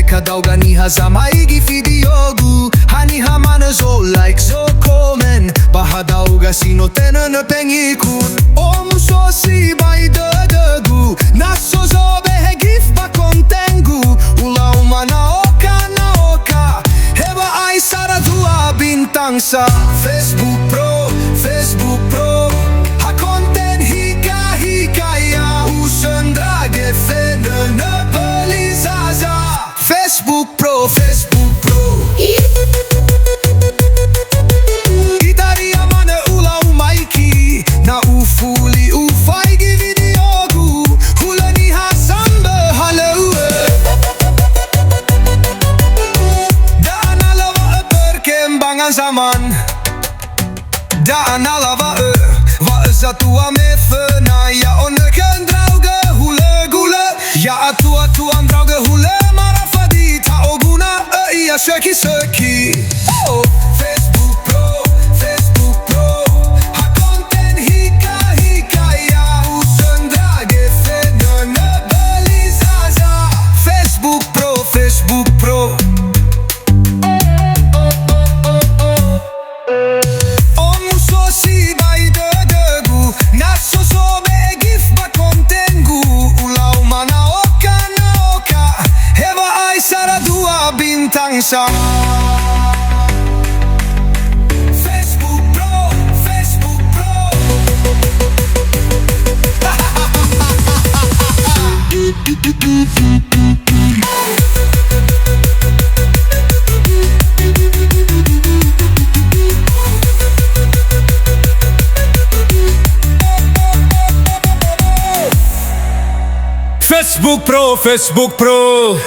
Kadauga niha za maigi videogu Haniha mana zo like zo komen Bahadauga sino tenen pengikun Omu so si bai dödögu Naso zo behe gif ba kontengu Ula umana oka Heba ai sara dua bintang sa Facebook Pro Ha content hika ya Usendra gefene belizaza Facebook Pro Itaria mane ula umaiki Na ufuli ufaigi videogu Hula ni hasambe haleue Daan alava perkembangan zaman Daan alava Wat is dat tua methena Ja onneken drauge hule gule Ja atu an drauge hule marafadi Ta oguna ja söki Oh Facebook Pro Ha content hika ja Usendra gefene belizaza Facebook Pro Omu so si bai dödögu Naso so be gif ba kontengu Ula umana oka Heva ai sara dua bintang sa Facebook Pro Facebook Pro